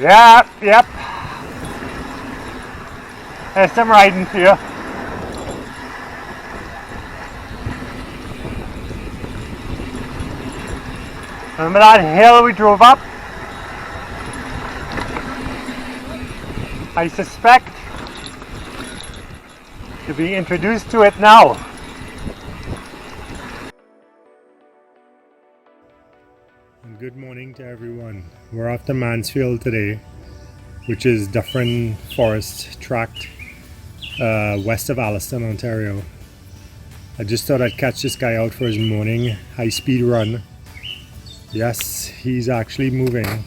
Yeah, yep. There's some riding for you. Remember that hill we drove up? I suspect you're being introduced to it now. Good morning to everyone. We're off to Mansfield today, which is Dufferin Forest Tract, west of Alliston, Ontario. I just thought I'd catch this guy out for his morning high-speed run. Yes, he's actually moving.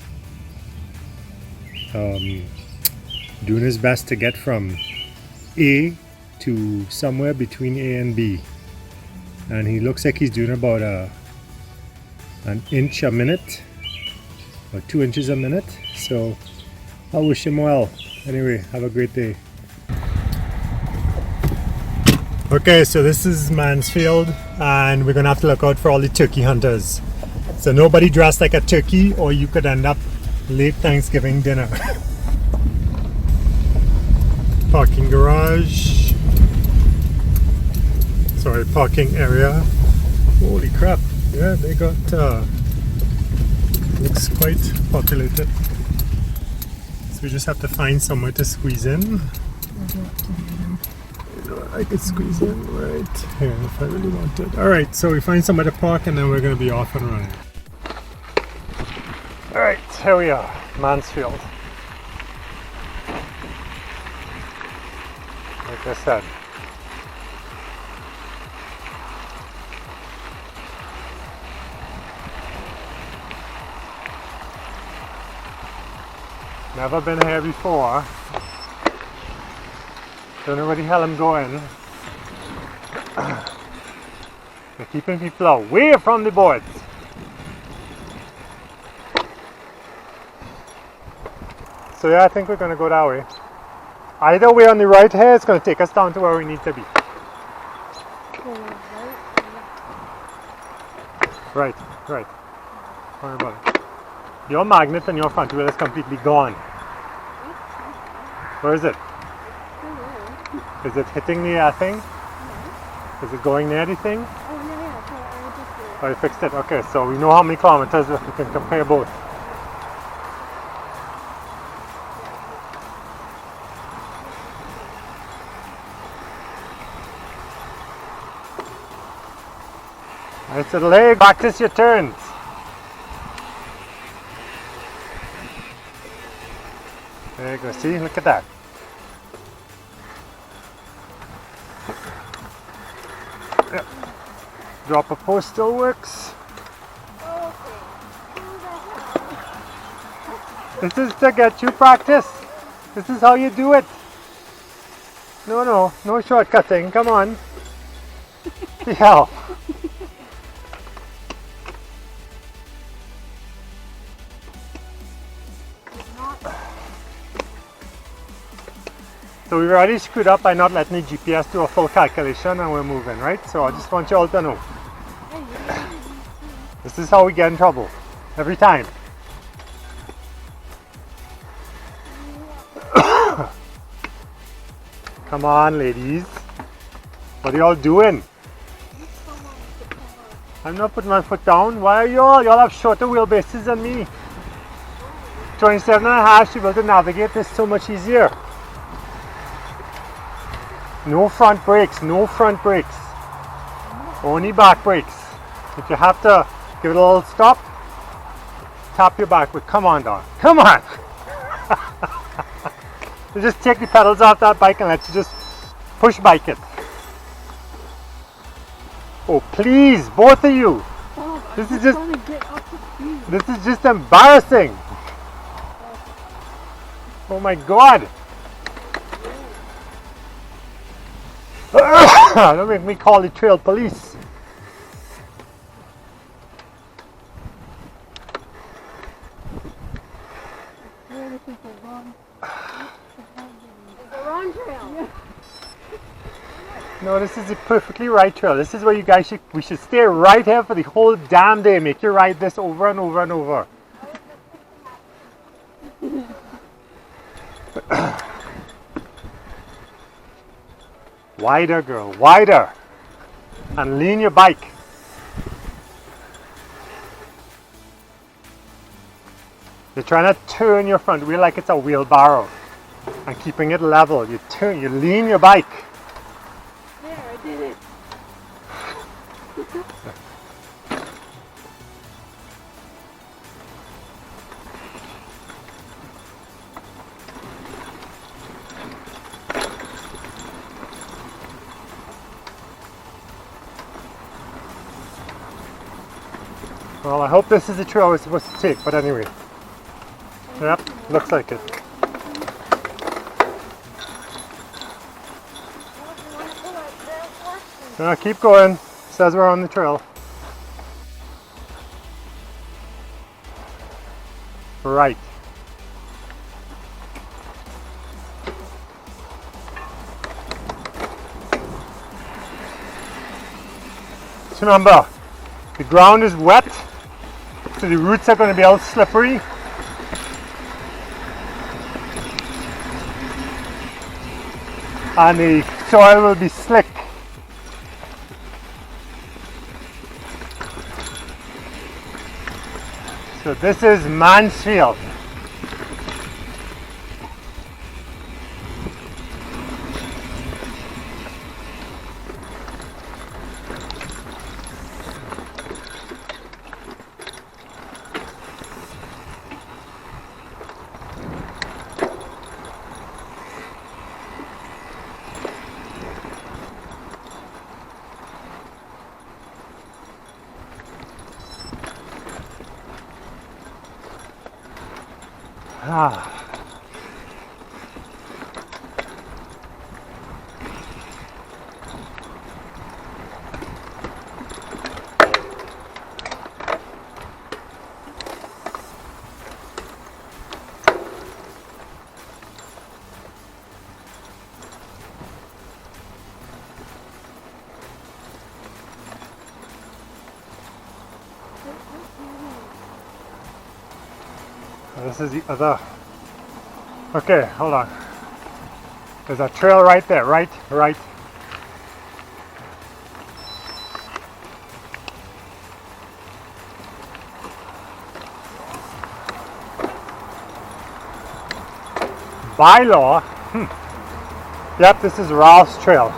Doing his best to get from A to somewhere between A and B. And he looks like he's doing about an inch a minute, or 2 inches a minute. So I wish him well. Anyway, have a great day. Okay, so this is Mansfield, and we're gonna have to look out for all the turkey hunters. So nobody dressed like a turkey, or you could end up late Thanksgiving dinner. Parking garage. Sorry, parking area. Holy crap. Yeah, they got, looks quite populated. So we just have to find somewhere to squeeze in. I could squeeze in right here if I really wanted. Alright, so we find somewhere to park and then we're going to be off and running. Alright, here we are, Mansfield. Like I said. Never been here before. Don't know where the hell I'm going. They're keeping people away from the boards. So yeah, I think we're gonna go that way. Either way on the right here, it's gonna take us down to where we need to be. Right. Don't worry about it. Your magnet and your front wheel is completely gone. Where is it? Is it hitting the thing? Is it going near the thing? Oh, you fixed it. Okay, so we know how many kilometers we can compare both. Alright, so leg, practice your turns. There you go, see, look at that. Yep. Drop a post still works. This is to get you practice. This is how you do it. No shortcutting, come on. Yeah. So we've already screwed up by not letting the GPS do a full calculation and we're moving, right? So I just want you all to know. This is how we get in trouble. Every time. Come on, ladies. What are y'all doing? I'm not putting my foot down. Why are y'all? Y'all have shorter wheelbases than me. 27.5 should be able to navigate this so much easier. No front brakes, only back brakes. If you have to give it a little stop, tap your back brake. Come on, dog. Come on! You just take the pedals off that bike and let you just push bike it. Oh, please, both of you. This is just embarrassing. Oh my God. Don't make me call the trail police. No, this is the perfectly right trail. This is where you guys we should stay right here for the whole damn day. Make you ride this over and over and over. Wider, girl, wider. And lean your bike. You're trying to turn your front wheel like it's a wheelbarrow and keeping it level. You turn, you lean your bike. There, I did it. Well, I hope this is the trail we're supposed to take, but anyway. Yep, looks like it. Keep going. Says we're on the trail. Right. So remember, the ground is wet, so the roots are going to be all slippery. And the soil will be slick. So this is Mansfield. This is the other. Okay, hold on. There's a trail right there, right. By law, yep, this is Ralph's trail.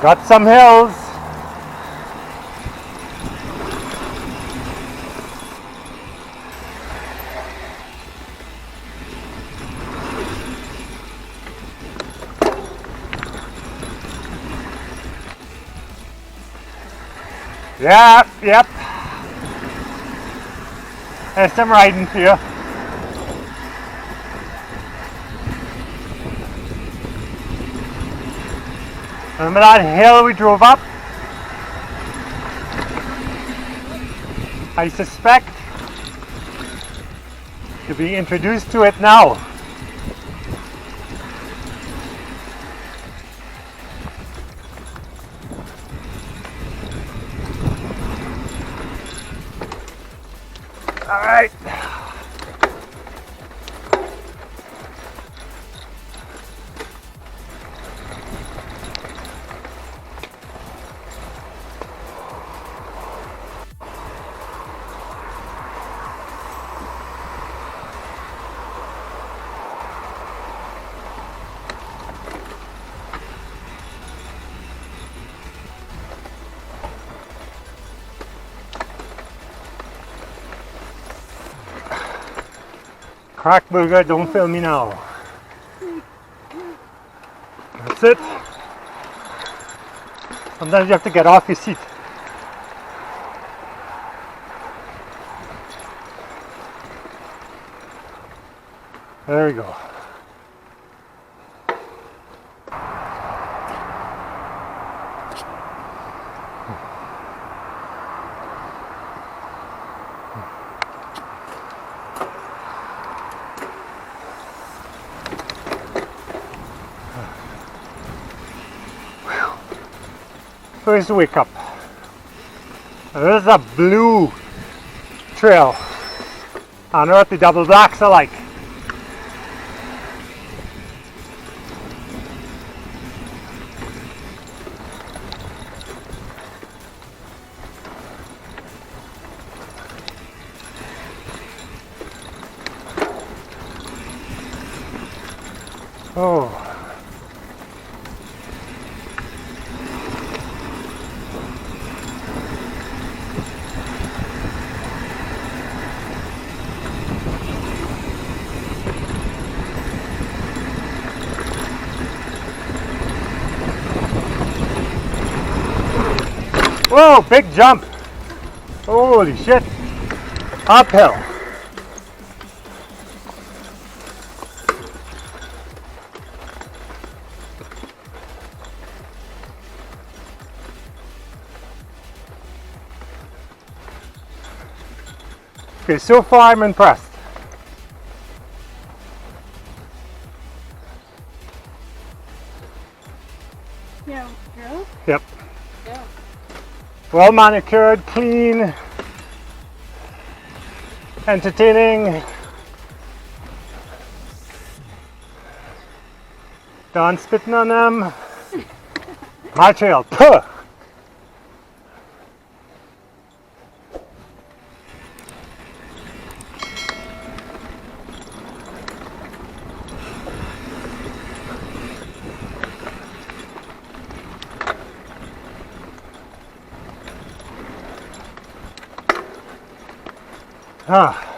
Got some hills. Yep. There's some riding for you. Remember that hill we drove up? I suspect you're being introduced to it now. All right. Crack burger, don't film me now. That's it. Sometimes you have to get off your seat. There we go. First wake up. There's a blue trail. I don't know what the double blacks are like. Oh. Whoa, big jump. Holy shit. Uphill. Okay, so far I'm impressed. Yeah, girl? Yep. Yeah. Well manicured, clean, entertaining. Done spitting on them. My trail. Puh. Ah.